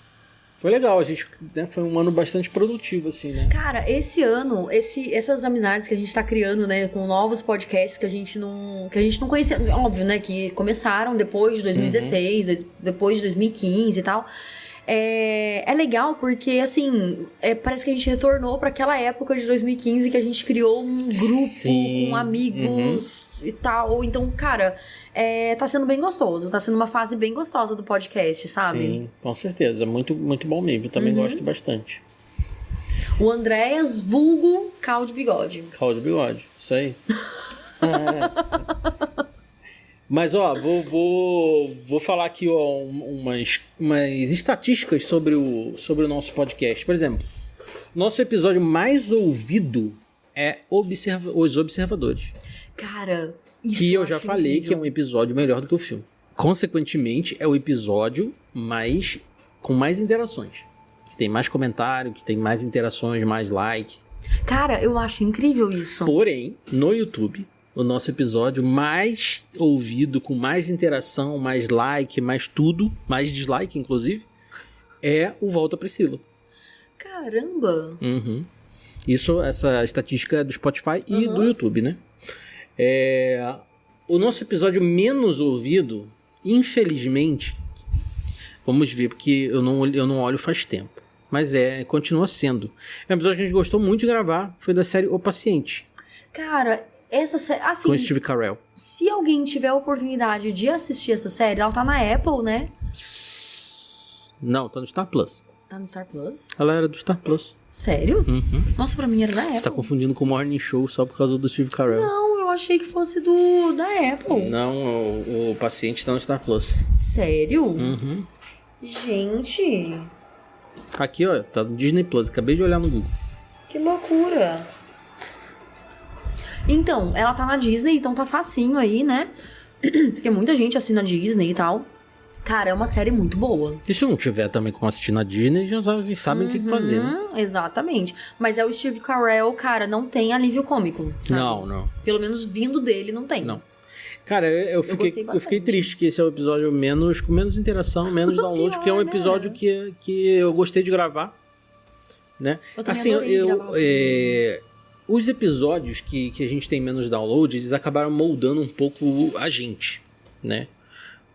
Foi legal, a gente, né, foi um ano bastante produtivo, assim, né? Cara, esse ano, essas amizades que a gente tá criando, né, com novos podcasts que a gente não conhecia, óbvio, né, que começaram depois de 2016, depois de 2015 e tal. É legal porque, assim, parece que a gente retornou pra aquela época de 2015 que a gente criou um grupo com amigos e tal. Então, cara, tá sendo bem gostoso. Tá sendo uma fase bem gostosa do podcast, sabe? Sim, com certeza. Muito, muito bom mesmo. Eu também gosto bastante. O Andréas vulgo Cal de Bigode. Cal de Bigode, isso aí. Mas, vou falar aqui umas estatísticas sobre o nosso podcast. Por exemplo, nosso episódio mais ouvido é Os Observadores. Cara, isso que eu já falei que é um episódio melhor do que o filme. Consequentemente, é o episódio com mais interações. Que tem mais comentário, que tem mais interações, mais like. Cara, eu acho incrível isso. Porém, no YouTube, o nosso episódio mais ouvido, com mais interação, mais like, mais tudo, mais dislike, inclusive, é o Volta Priscila. Caramba! Essa estatística é do Spotify e do YouTube, né? O nosso episódio menos ouvido, infelizmente, vamos ver, porque eu não olho faz tempo, mas continua sendo. É um episódio que a gente gostou muito de gravar, foi da série O Paciente. Cara, essa série... Assim, com Steve Carell. Se alguém tiver a oportunidade de assistir essa série, ela tá na Apple, né? Não, tá no Star Plus. Tá no Star Plus? Ela era do Star Plus. Sério? Nossa, pra mim era da Apple. Você tá confundindo com o Morning Show só por causa do Steve Carell. Não, eu achei que fosse da Apple. Não, o Paciente tá no Star Plus. Sério? Gente... Aqui, ó, tá no Disney Plus. Acabei de olhar no Google. Que loucura. Então, ela tá na Disney, então tá facinho aí, né? Porque muita gente assina Disney e tal. Cara, é uma série muito boa. E se não tiver também como assistir na Disney, já sabem o que fazer, né? Exatamente. Mas é o Steve Carell, cara, não tem alívio cômico, sabe? Não. Pelo menos vindo dele, não tem. Não. Cara, eu fiquei triste que esse é o episódio com menos interação, menos download, porque é um episódio que eu gostei de gravar, né? Eu também adorei gravar os episódios que a gente tem menos download, eles acabaram moldando um pouco a gente, né?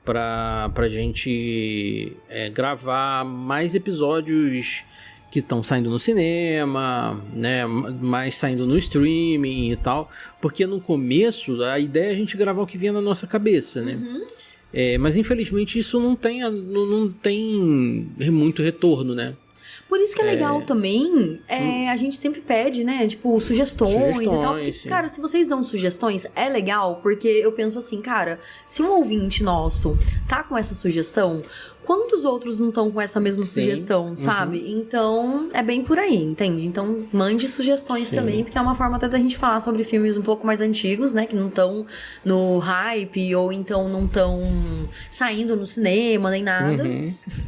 Pra gente gravar mais episódios que estão saindo no cinema, né, mais saindo no streaming e tal, porque no começo a ideia é a gente gravar o que vinha na nossa cabeça, né? Mas infelizmente isso não tem muito retorno, né? Por isso que é legal também, a gente sempre pede, né, tipo, sugestões e tal. Porque, cara, se vocês dão sugestões, é legal, porque eu penso assim, cara, se um ouvinte nosso tá com essa sugestão, quantos outros não estão com essa mesma sugestão, sabe? Então, é bem por aí, entende? Então, mande sugestões também, porque é uma forma até da gente falar sobre filmes um pouco mais antigos, né, que não estão no hype, ou então não estão saindo no cinema, nem nada.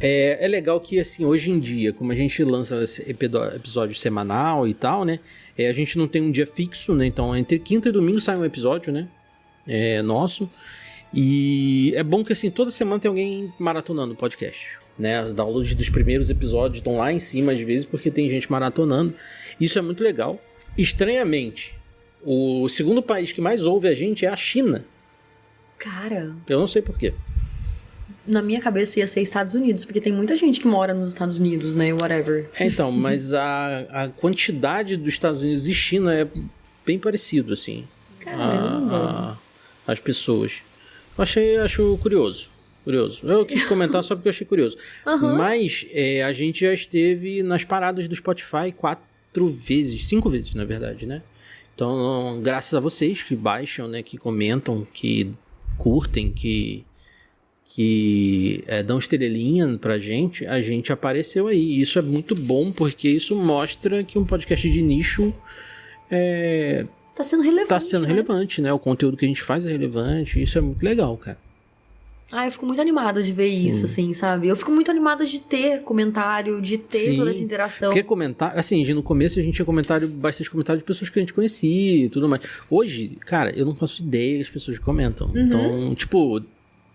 É legal que, assim, hoje em dia, como a gente lança esse episódio semanal e tal, né, a gente não tem um dia fixo, né, então entre quinta e domingo sai um episódio, né, nosso. E é bom que, assim, toda semana tem alguém maratonando o podcast, né? Os downloads dos primeiros episódios estão lá em cima, às vezes, porque tem gente maratonando. Isso é muito legal. Estranhamente, o segundo país que mais ouve a gente é a China. Cara... Eu não sei por quê. Na minha cabeça ia ser Estados Unidos, porque tem muita gente que mora nos Estados Unidos, né? Whatever. Então, mas a quantidade dos Estados Unidos e China é bem parecido, assim. Caramba! As pessoas... Acho curioso. Eu quis comentar só porque eu achei curioso. Mas a gente já esteve nas paradas do Spotify 5 vezes, na verdade, né? Então, graças a vocês que baixam, né? Que comentam, que curtem, que dão estrelinha pra gente, a gente apareceu aí. E isso é muito bom, porque isso mostra que um podcast de nicho tá sendo relevante. Tá sendo relevante, né? O conteúdo que a gente faz é relevante. Isso é muito legal, cara. Eu fico muito animada de ver isso, assim, sabe? Eu fico muito animada de ter comentário, de ter toda essa interação. Porque comentário... Assim, no começo a gente tinha bastante comentário de pessoas que a gente conhecia e tudo mais. Hoje, cara, eu não faço ideia que as pessoas comentam. Então, tipo...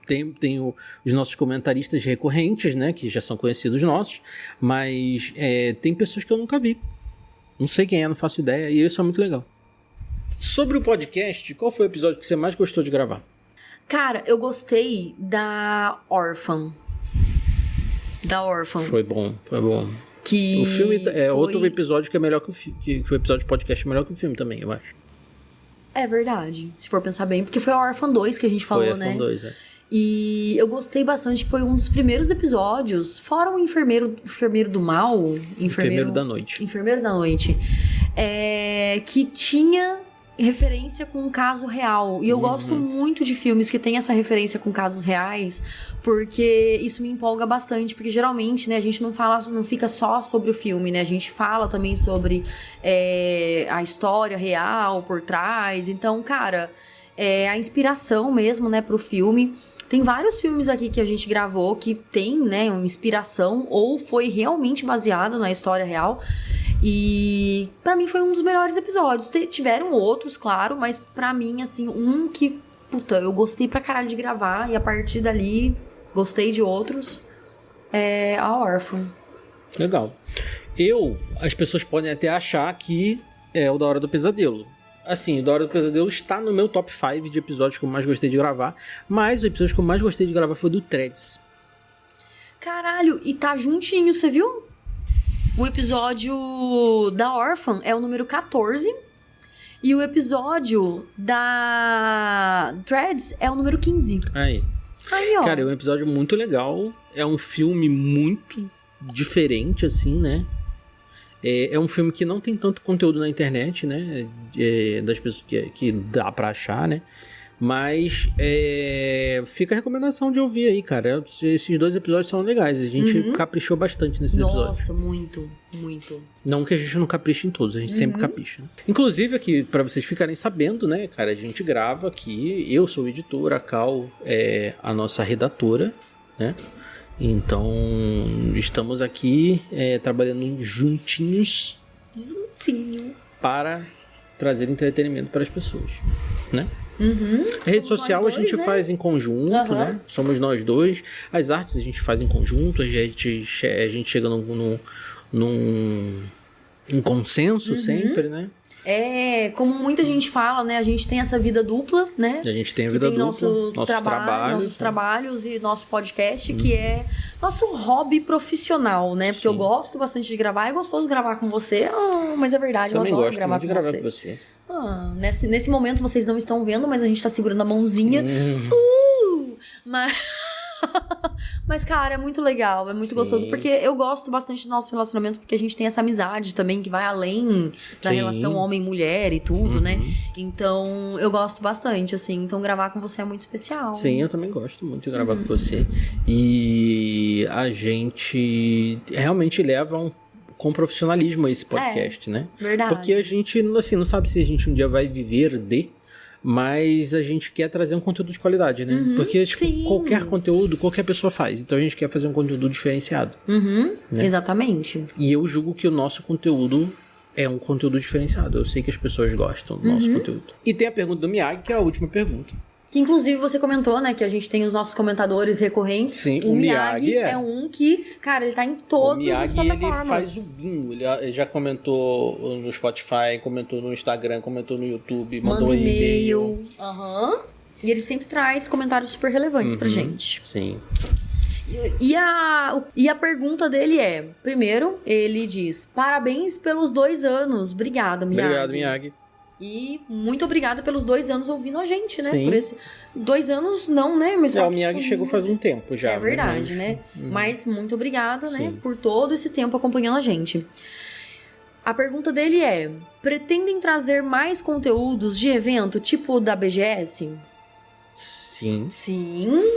Tem os nossos comentaristas recorrentes, né? Que já são conhecidos nossos. Mas tem pessoas que eu nunca vi. Não sei quem não faço ideia. E isso é muito legal. Sobre o podcast, qual foi o episódio que você mais gostou de gravar? Cara, eu gostei da Orphan. Foi bom. Que o filme outro episódio que é melhor que o filme. Que o episódio de podcast é melhor que o filme também, eu acho. É verdade, se for pensar bem. Porque foi a Orphan 2 que a gente falou, né? Foi a Orphan 2, E eu gostei bastante, que foi um dos primeiros episódios, fora o Enfermeiro do Mal... Enfermeiro da Noite. Que tinha referência com um caso real. E eu gosto muito de filmes que tem essa referência com casos reais, porque isso me empolga bastante, porque geralmente, né, a gente não fica só sobre o filme, né? A gente fala também sobre a história real por trás. Então, cara, a inspiração mesmo, né, pro filme. Tem vários filmes aqui que a gente gravou que tem, né, uma inspiração ou foi realmente baseado na história real. E pra mim foi um dos melhores episódios. Tiveram outros, claro, mas pra mim, assim, um que, eu gostei pra caralho de gravar e a partir dali gostei de outros, é a Orphan. Legal. As pessoas podem até achar que é o da Hora do Pesadelo. Assim, o da Hora do Pesadelo está no meu top 5 de episódios que eu mais gostei de gravar, mas o episódio que eu mais gostei de gravar foi do Threads. Caralho, e tá juntinho, você viu? O episódio da Orphan é o número 14 e o episódio da Threads é o número 15. Aí, ó. Cara, é um episódio muito legal, é um filme muito diferente, assim, né? É um filme que não tem tanto conteúdo na internet, né? Das pessoas que dá pra achar, né? Mas fica a recomendação de ouvir aí, cara. Esses 2 episódios são legais. A gente caprichou bastante nesses episódios. Nossa, muito, muito. Não que a gente não capriche em todos, a gente sempre capricha. Né? Inclusive aqui, pra vocês ficarem sabendo, né, cara, a gente grava aqui. Eu sou o editor, a Cal é a nossa redatora, né? Então, estamos aqui trabalhando juntinhos para trazer entretenimento para as pessoas, né? A rede social a gente faz em conjunto, né? Somos nós dois. As artes a gente faz em conjunto, a gente chega num consenso sempre, né? Como muita gente fala, né? A gente tem essa vida dupla, né? A gente tem a vida dupla, nossos trabalhos e nosso podcast, que é nosso hobby profissional, né? Porque eu gosto bastante de gravar, é gostoso gravar com você, mas é verdade, eu adoro gravar com você. Nesse momento vocês não estão vendo, mas a gente tá segurando a mãozinha. Mas, cara, é muito legal, é muito gostoso, porque eu gosto bastante do nosso relacionamento, porque a gente tem essa amizade também, que vai além da relação homem-mulher e tudo, né? Então, eu gosto bastante, assim, então gravar com você é muito especial. Sim, eu também gosto muito de gravar com você. E a gente realmente leva com profissionalismo esse podcast, né? Verdade. Porque a gente, assim, não sabe se a gente um dia vai viver mas a gente quer trazer um conteúdo de qualidade, né? Porque, tipo, qualquer conteúdo, qualquer pessoa faz. Então a gente quer fazer um conteúdo diferenciado. Né? Exatamente. E eu julgo que o nosso conteúdo é um conteúdo diferenciado. Eu sei que as pessoas gostam do nosso conteúdo. E tem a pergunta do Miyagi, que é a última pergunta. Que inclusive você comentou, né, que a gente tem os nossos comentadores recorrentes. Sim, o Miyagi é um que, cara, ele tá em todas as plataformas. Ele faz o bingo, ele já comentou no Spotify, comentou no Instagram, comentou no YouTube, mandou e-mail. E ele sempre traz comentários super relevantes pra gente. Sim. E a pergunta dele é, primeiro, ele diz, parabéns pelos 2 anos. Obrigada, Miyagi. Obrigado, Miyagi. E muito obrigada pelos 2 anos ouvindo a gente, né? Sim. Por esse 2 anos não, né? Mas o Miyagi chegou faz um tempo já. É verdade, né? Mas muito obrigada, né? Por todo esse tempo acompanhando a gente. A pergunta dele é, pretendem trazer mais conteúdos de evento, tipo o da BGS? Sim.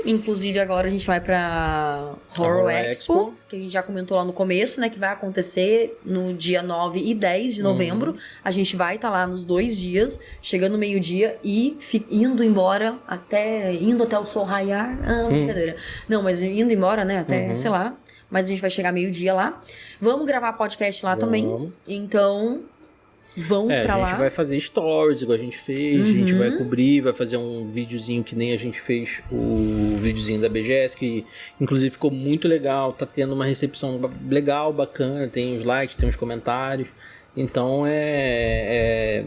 Inclusive agora a gente vai pra Horror Expo, que a gente já comentou lá no começo, né? Que vai acontecer no dia 9 e 10 de novembro. A gente vai estar lá nos 2 dias, chegando no meio-dia e indo até o sol raiar. Brincadeira. Não, mas indo embora, né? Até, sei lá. Mas a gente vai chegar meio-dia lá. Vamos gravar podcast lá também. Então... vão pra lá. A gente vai fazer stories, igual a gente fez, a gente vai cobrir, vai fazer um videozinho que nem a gente fez o videozinho da BGS, que inclusive ficou muito legal, tá tendo uma recepção legal, bacana, tem os likes, tem os comentários, então é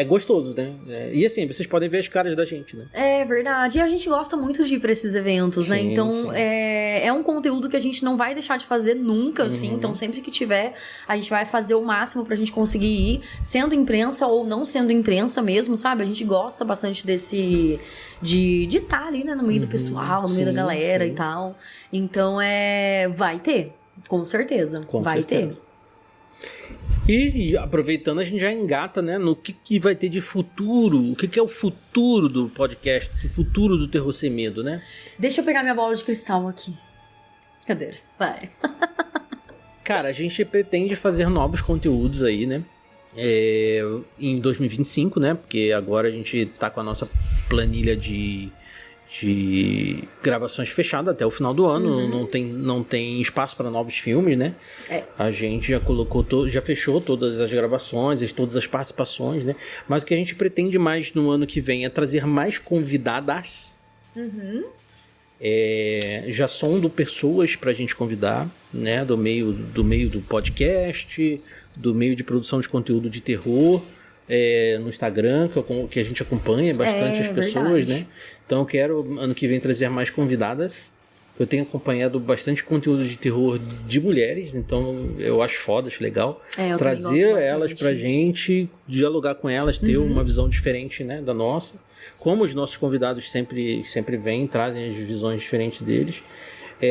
gostoso, né? E assim, vocês podem ver as caras da gente, né? É verdade. E a gente gosta muito de ir pra esses eventos, né? Então, é um conteúdo que a gente não vai deixar de fazer nunca, assim. Então, sempre que tiver, a gente vai fazer o máximo pra gente conseguir ir, sendo imprensa ou não sendo imprensa mesmo, sabe? A gente gosta bastante de estar ali, né? No meio do pessoal, no meio da galera e tal. Então, vai ter. Com certeza. Vai ter. E aproveitando, a gente já engata, né, no que vai ter de futuro, o que é o futuro do podcast, o futuro do Terror Sem Medo, né? Deixa eu pegar minha bola de cristal aqui. Cadê? Vai. Cara, a gente pretende fazer novos conteúdos aí, né? Em 2025, né? Porque agora a gente tá com a nossa planilha de gravações fechada até o final do ano, não tem espaço para novos filmes, né? A gente já já fechou todas as gravações, todas as participações, né? Mas o que a gente pretende mais no ano que vem é trazer mais convidadas, Já sondo pessoas pra gente convidar, né? Do meio do podcast, do meio de produção de conteúdo de terror, no Instagram, que a gente acompanha bastante as pessoas, verdade. Né? Então eu quero, ano que vem, trazer mais convidadas. Eu tenho acompanhado bastante conteúdo de terror de mulheres, então eu acho foda, acho legal. Trazer elas pra gente, dialogar com elas, ter uma visão diferente, né, da nossa. Como os nossos convidados sempre vêm, trazem as visões diferentes deles.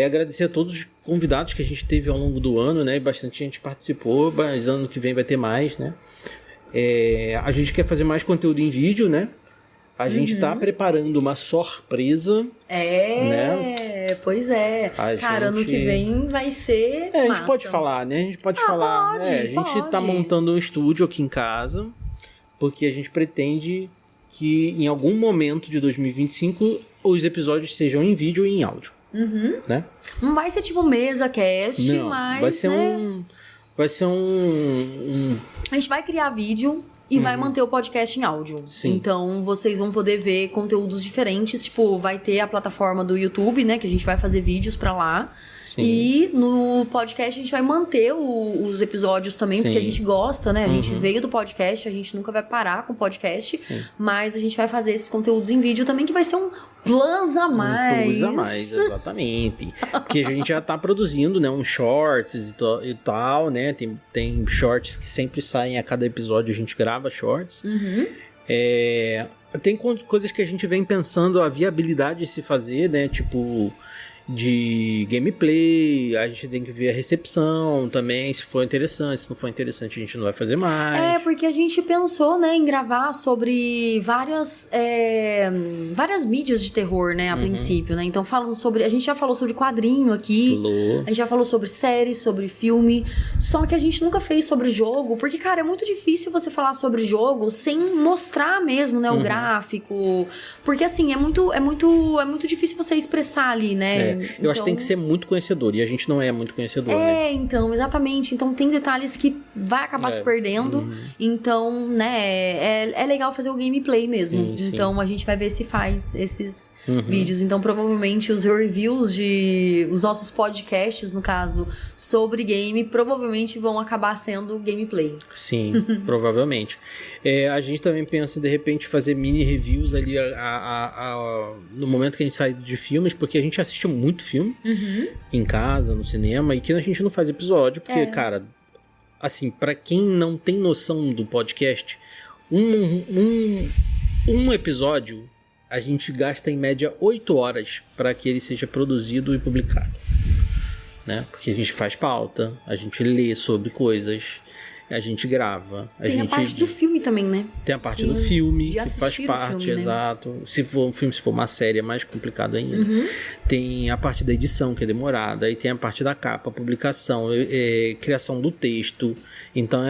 Agradecer a todos os convidados que a gente teve ao longo do ano, né? Bastante gente participou, mas ano que vem vai ter mais, né? A gente quer fazer mais conteúdo em vídeo, né? A gente tá preparando uma surpresa. Né? Pois é. Ano que vem vai ser a gente pode falar, né? A gente pode falar. Pode, a gente tá montando um estúdio aqui em casa, porque a gente pretende que em algum momento de 2025 os episódios sejam em vídeo e em áudio. Né? Não vai ser tipo mesa cast, mas vai ser a gente vai criar vídeo e vai manter o podcast em áudio. Sim. Então, vocês vão poder ver conteúdos diferentes. Tipo, vai ter a plataforma do YouTube, né? Que a gente vai fazer vídeos pra lá. Sim. E no podcast a gente vai manter os episódios também, porque a gente gosta, né? A gente veio do podcast, a gente nunca vai parar com o podcast. Sim. Mas a gente vai fazer esses conteúdos em vídeo também, que vai ser um plus a mais. Um plus a mais, exatamente. Porque a gente já tá produzindo, né? Uns shorts e tal, né? Tem shorts que sempre saem a cada episódio, a gente grava shorts. Tem coisas que a gente vem pensando a viabilidade de se fazer, né? Tipo, de gameplay, a gente tem que ver a recepção também, se for interessante, se não for interessante a gente não vai fazer mais. Porque a gente pensou, né, em gravar sobre várias mídias de terror, né, a princípio, né, então falando sobre, a gente já falou sobre quadrinho aqui, a gente já falou sobre série, sobre filme, só que a gente nunca fez sobre jogo, porque, cara, é muito difícil você falar sobre jogo sem mostrar mesmo, né, o gráfico, porque assim, é muito difícil você expressar ali, né. Eu acho que tem que ser muito conhecedor, e a gente não é muito conhecedor, né? Então, exatamente. Então, tem detalhes que vai acabar se perdendo. Então, né, é legal fazer o gameplay mesmo. Então, a gente vai ver se faz esses vídeos. Então, provavelmente, os reviews os nossos podcasts, no caso, sobre game, provavelmente vão acabar sendo gameplay. Sim, provavelmente. A gente também pensa, de repente, fazer mini reviews ali no momento que a gente sai de filmes, porque a gente assiste muito filme em casa, no cinema, e que a gente não faz episódio, porque, cara, assim, pra quem não tem noção do podcast, um episódio a gente gasta em média 8 horas para que ele seja produzido e publicado, né? Porque a gente faz pauta, a gente lê sobre coisas, a gente grava. Tem a parte do filme também, né? Tem a parte do filme, que faz parte, filme, exato. Né? Se for um filme, se for uma série, é mais complicado ainda. Tem a parte da edição, que é demorada. Aí tem a parte da capa, publicação, criação do texto. Então,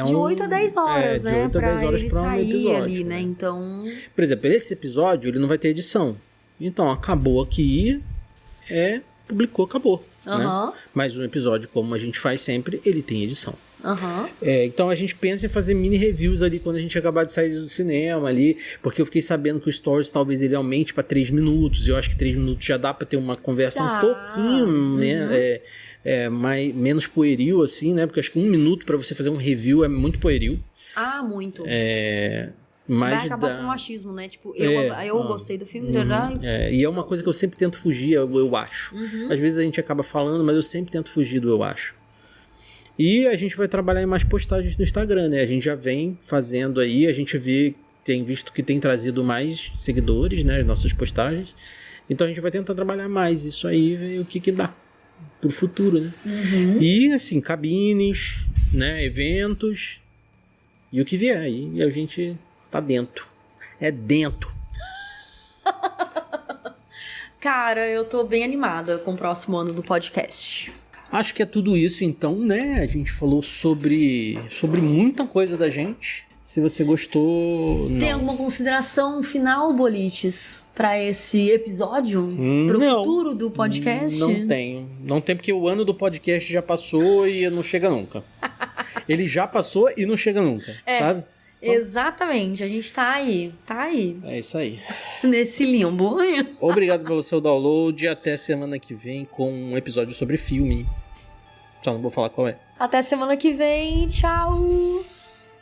de 8 a 10 horas, né? De 8 a 10 horas pra um episódio. Ali, né? Então... Por exemplo, esse episódio, ele não vai ter edição. Então, acabou aqui, publicou, acabou. Né? Mas um episódio, como a gente faz sempre, ele tem edição. Então a gente pensa em fazer mini reviews ali quando a gente acabar de sair do cinema ali, porque eu fiquei sabendo que o Stories talvez ele aumente para 3 minutos, e eu acho que 3 minutos já dá para ter uma conversa um pouquinho, né, menos pueril assim, né, porque acho que 1 minuto para você fazer um review é muito pueril. Muito. Vai acabar sendo machismo, né? Tipo, eu gostei do filme, e é uma coisa que eu sempre tento fugir, eu acho. Às vezes a gente acaba falando, mas eu sempre tento fugir do eu acho. E a gente vai trabalhar em mais postagens no Instagram, né? A gente já vem fazendo aí, a gente tem visto que tem trazido mais seguidores, né? As nossas postagens. Então a gente vai tentar trabalhar mais isso aí, ver o que dá pro futuro, né? E, assim, cabines, né? Eventos e o que vier aí. E a gente tá dentro. É dentro. Cara, eu tô bem animada com o próximo ano do podcast. Acho que é tudo isso, então, né? A gente falou sobre muita coisa da gente. Se você gostou... Tem alguma consideração final, Bolites, pra esse episódio? Pro futuro do podcast? Não tenho. Não tem, porque o ano do podcast já passou e não chega nunca. Ele já passou e não chega nunca, sabe? Exatamente, a gente tá aí. É isso aí. Nesse limbo. Obrigado pelo seu download. Até semana que vem com um episódio sobre filme. Só não vou falar qual é. Até semana que vem. Tchau.